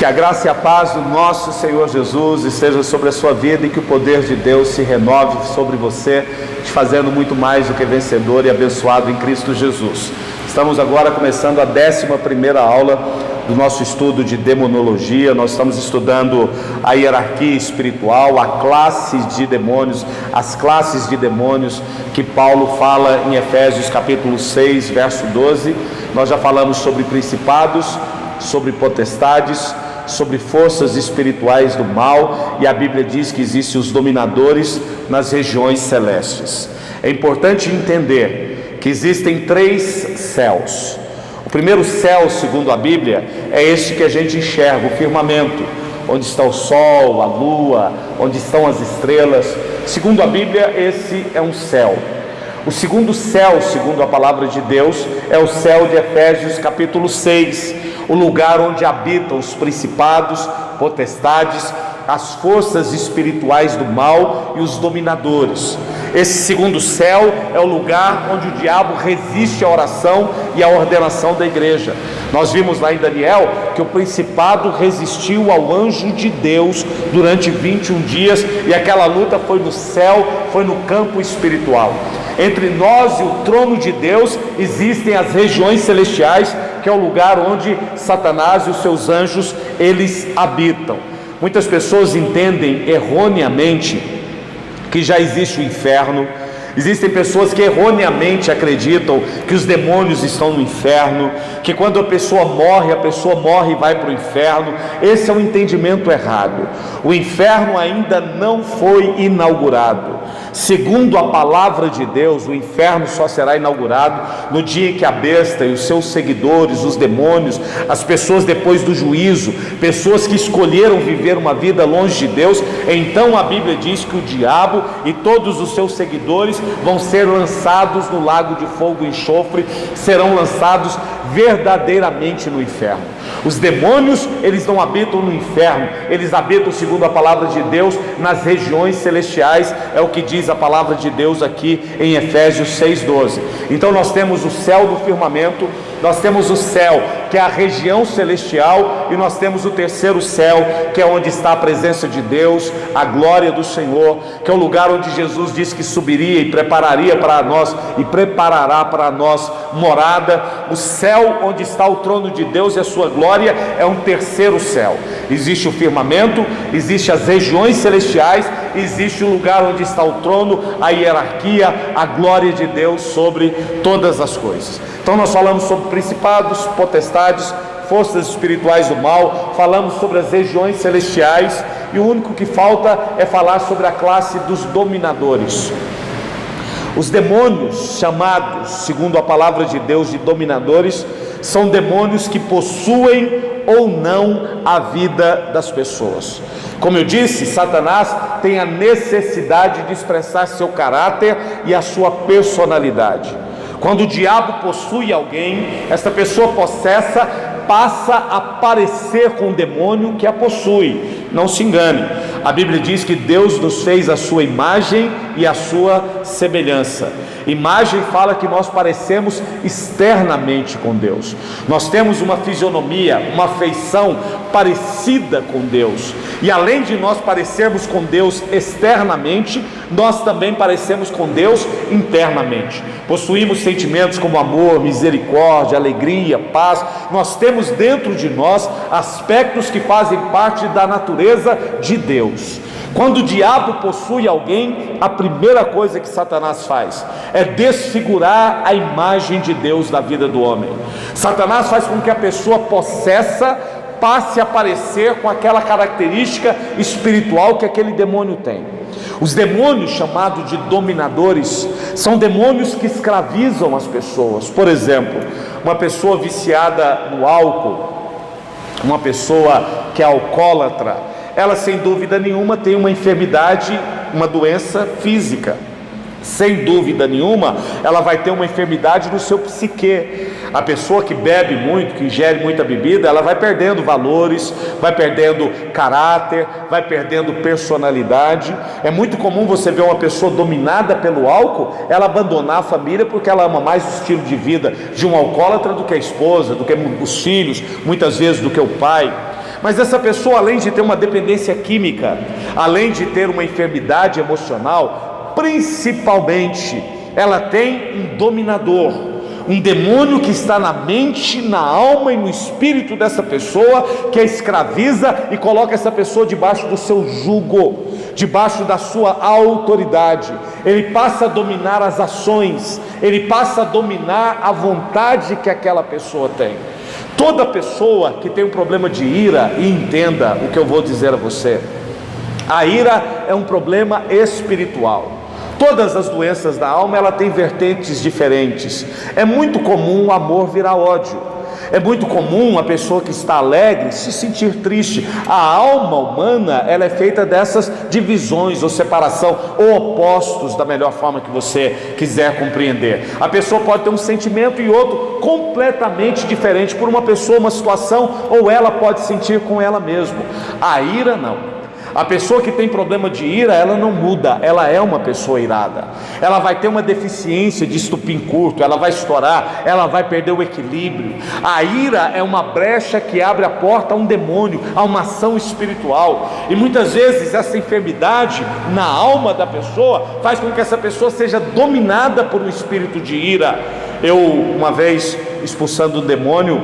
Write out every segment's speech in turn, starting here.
Que a graça e a paz do nosso Senhor Jesus esteja sobre a sua vida e que o poder de Deus se renove sobre você, te fazendo muito mais do que vencedor e abençoado em Cristo Jesus. Estamos agora começando a 11ª aula do nosso estudo de demonologia. Nós estamos estudando a hierarquia espiritual, a classe de demônios, as classes de demônios que Paulo fala em Efésios capítulo 6, verso 12. Nós já falamos sobre principados, sobre potestades, sobre forças espirituais do mal, e a Bíblia diz que existem os dominadores nas regiões celestes. É importante entender que existem 3 céus. O primeiro céu, segundo a Bíblia, é este que a gente enxerga, o firmamento, onde está o sol, a lua, onde estão as estrelas. Segundo a Bíblia, esse é um céu. O segundo céu, segundo a palavra de Deus, é o céu de Efésios capítulo 6, o lugar onde habitam os principados, potestades, as forças espirituais do mal e os dominadores. Esse segundo céu é o lugar onde o diabo resiste à oração e à ordenação da igreja. Nós vimos lá em Daniel que o principado resistiu ao anjo de Deus durante 21 dias, e aquela luta foi no céu, foi no campo espiritual. Entre nós e o trono de Deus existem as regiões celestiais, que é o lugar onde Satanás e os seus anjos, eles habitam. Muitas pessoas entendem erroneamente que já existe o inferno. Existem pessoas que erroneamente acreditam que os demônios estão no inferno, que quando a pessoa morre e vai para o inferno. Esse é um entendimento errado. O inferno ainda não foi inaugurado. Segundo a palavra de Deus, o inferno só será inaugurado no dia em que a besta e os seus seguidores, os demônios, as pessoas depois do juízo, pessoas que escolheram viver uma vida longe de Deus, então a Bíblia diz que o diabo e todos os seus seguidores vão ser lançados no lago de fogo e enxofre, serão lançados verdadeiramente no inferno. Os demônios, eles não habitam no inferno, eles habitam, segundo a palavra de Deus, nas regiões celestiais. É o que diz a palavra de Deus aqui em Efésios 6,12. Então nós temos o céu do firmamento, nós temos o céu, que é a região celestial, e nós temos o terceiro céu, que é onde está a presença de Deus, a glória do Senhor, que é o lugar onde Jesus disse que subiria e prepararia para nós, e preparará para nós morada. O céu onde está o trono de Deus e a sua glória é um terceiro céu. Existe o firmamento, existe as regiões celestiais, existe o lugar onde está o trono, a hierarquia, a glória de Deus sobre todas as coisas. Então nós falamos sobre principados, potestades, forças espirituais do mal, falamos sobre as regiões celestiais, e o único que falta é falar sobre a classe dos dominadores. Os demônios, chamados, segundo a palavra de Deus, de dominadores, são demônios que possuem ou não a vida das pessoas. Como eu disse, Satanás tem a necessidade de expressar seu caráter e a sua personalidade. Quando o diabo possui alguém, essa pessoa possessa passa a parecer com o demônio que a possui. Não se engane, a Bíblia diz que Deus nos fez a sua imagem e a sua semelhança. Imagem fala que nós parecemos externamente com Deus, nós temos uma fisionomia, uma feição parecida com Deus, e além de nós parecermos com Deus externamente, nós também parecemos com Deus internamente. Possuímos sentimentos como amor, misericórdia, alegria, paz. Nós temos dentro de nós aspectos que fazem parte da natureza de Deus. Quando o diabo possui alguém, a primeira coisa que Satanás faz é desfigurar a imagem de Deus da vida do homem. Satanás faz com que a pessoa possessa passe a parecer com aquela característica espiritual que aquele demônio tem. Os demônios chamados de dominadores são demônios que escravizam as pessoas. Por exemplo, uma pessoa viciada no álcool, uma pessoa que é alcoólatra, ela sem dúvida nenhuma tem uma enfermidade, uma doença física. Sem dúvida nenhuma, ela vai ter uma enfermidade no seu psique. A pessoa que bebe muito, que ingere muita bebida, ela vai perdendo valores, vai perdendo caráter, vai perdendo personalidade. É muito comum você ver uma pessoa dominada pelo álcool, ela abandonar a família porque ela ama mais o estilo de vida de um alcoólatra do que a esposa, do que os filhos, muitas vezes do que o pai. Mas essa pessoa, além de ter uma dependência química, além de ter uma enfermidade emocional, principalmente ela tem um dominador, um demônio que está na mente, na alma e no espírito dessa pessoa, que a escraviza e coloca essa pessoa debaixo do seu jugo, debaixo da sua autoridade. Ele passa a dominar as ações, ele passa a dominar a vontade que aquela pessoa tem. Toda pessoa que tem um problema de ira, e entenda o que eu vou dizer a você, a ira é um problema espiritual. Todas as doenças da alma, ela tem vertentes diferentes. É muito comum o amor virar ódio. É muito comum a pessoa que está alegre se sentir triste. A alma humana, ela é feita dessas divisões ou separação, ou opostos, da melhor forma que você quiser compreender. A pessoa pode ter um sentimento e outro completamente diferente por uma pessoa, uma situação, ou ela pode sentir com ela mesma. A ira não. A pessoa que tem problema de ira, ela não muda, ela é uma pessoa irada. Ela vai ter uma deficiência de estupim curto, ela vai estourar, ela vai perder o equilíbrio. A ira é uma brecha que abre a porta a um demônio, a uma ação espiritual. E muitas vezes essa enfermidade na alma da pessoa faz com que essa pessoa seja dominada por um espírito de ira. Eu, uma vez, expulsando um demônio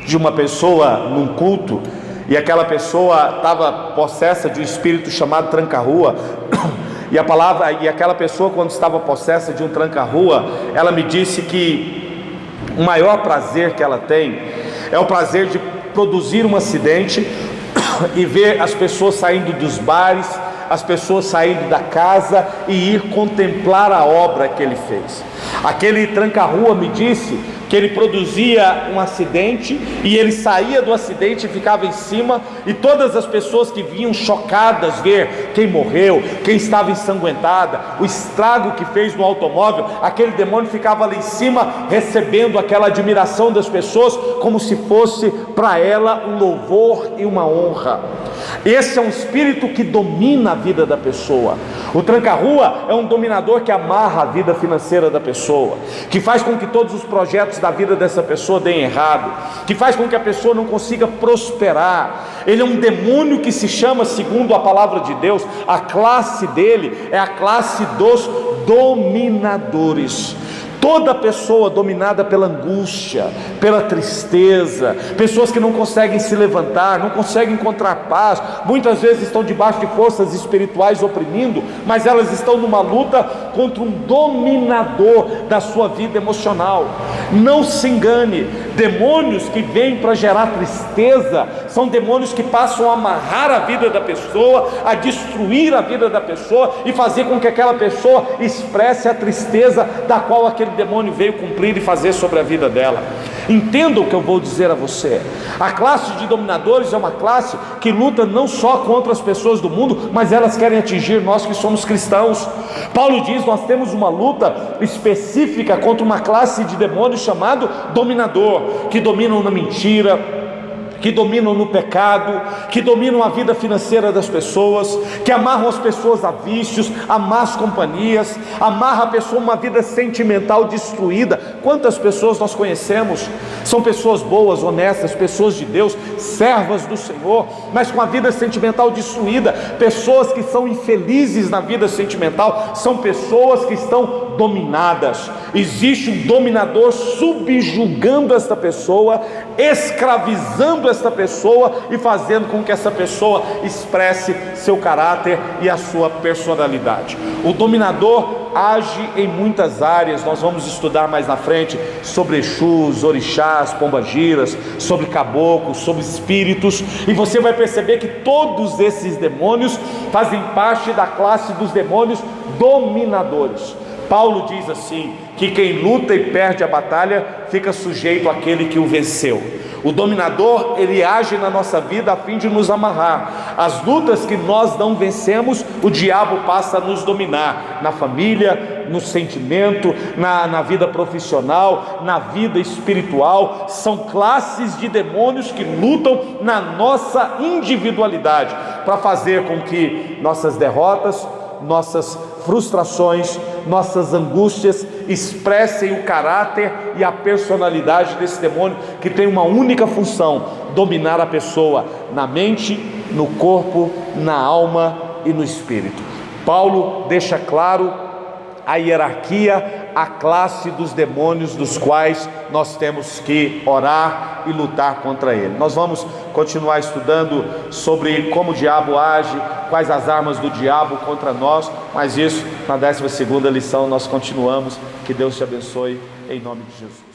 de uma pessoa num culto, e aquela pessoa estava possessa de um espírito chamado tranca-rua, e aquela pessoa, quando estava possessa de um tranca-rua, ela me disse que o maior prazer que ela tem é o prazer de produzir um acidente e ver as pessoas saindo dos bares, as pessoas saindo da casa e ir contemplar a obra que ele fez. Aquele tranca-rua me disse que ele produzia um acidente e ele saía do acidente e ficava em cima, e todas as pessoas que vinham chocadas ver quem morreu, quem estava ensanguentada, o estrago que fez no automóvel, aquele demônio ficava lá em cima recebendo aquela admiração das pessoas como se fosse para ela um louvor e uma honra. Esse é um espírito que domina a vida da pessoa. O tranca-rua é um dominador que amarra a vida financeira da pessoa, que faz com que todos os projetos da vida dessa pessoa deem errado, que faz com que a pessoa não consiga prosperar. Ele é um demônio que se chama, segundo a palavra de Deus, a classe dele é a classe dos dominadores. Toda pessoa dominada pela angústia, pela tristeza, pessoas que não conseguem se levantar, não conseguem encontrar paz, muitas vezes estão debaixo de forças espirituais oprimindo, mas elas estão numa luta contra um dominador da sua vida emocional. Não se engane, demônios que vêm para gerar tristeza são demônios que passam a amarrar a vida da pessoa, a destruir a vida da pessoa e fazer com que aquela pessoa expresse a tristeza da qual aquele demônio veio cumprir e fazer sobre a vida dela. Entenda o que eu vou dizer a você. A classe de dominadores é uma classe que luta não só contra as pessoas do mundo, mas elas querem atingir nós que somos cristãos. Paulo diz: nós temos uma luta específica contra uma classe de demônios chamado dominador, que dominam na mentira, que dominam no pecado, que dominam a vida financeira das pessoas, que amarram as pessoas a vícios, a más companhias, amarra a pessoa a uma vida sentimental destruída. Quantas pessoas nós conhecemos? São pessoas boas, honestas, pessoas de Deus, servas do Senhor, mas com a vida sentimental destruída. Pessoas que são infelizes na vida sentimental são pessoas que estão dominadas. Existe um dominador subjugando esta pessoa, escravizando esta pessoa e fazendo com que essa pessoa expresse seu caráter e a sua personalidade. O dominador age em muitas áreas. Nós vamos estudar mais na frente sobre Exus, orixás, pombagiras, sobre caboclos, sobre espíritos, e você vai perceber que todos esses demônios fazem parte da classe dos demônios dominadores. Paulo diz assim, que quem luta e perde a batalha fica sujeito àquele que o venceu. O dominador, ele age na nossa vida a fim de nos amarrar. As lutas que nós não vencemos, o diabo passa a nos dominar, na família, no sentimento, na vida profissional, na vida espiritual. São classes de demônios que lutam na nossa individualidade, para fazer com que nossas derrotas, nossas frustrações, nossas angústias, expressem o caráter e a personalidade desse demônio, que tem uma única função: dominar a pessoa na mente, no corpo, na alma e no espírito. Paulo deixa claro a hierarquia, a classe dos demônios dos quais nós temos que orar e lutar contra ele. Nós vamos continuar estudando sobre como o diabo age, quais as armas do diabo contra nós, mas isso na 12ª lição nós continuamos. Que Deus te abençoe, em nome de Jesus.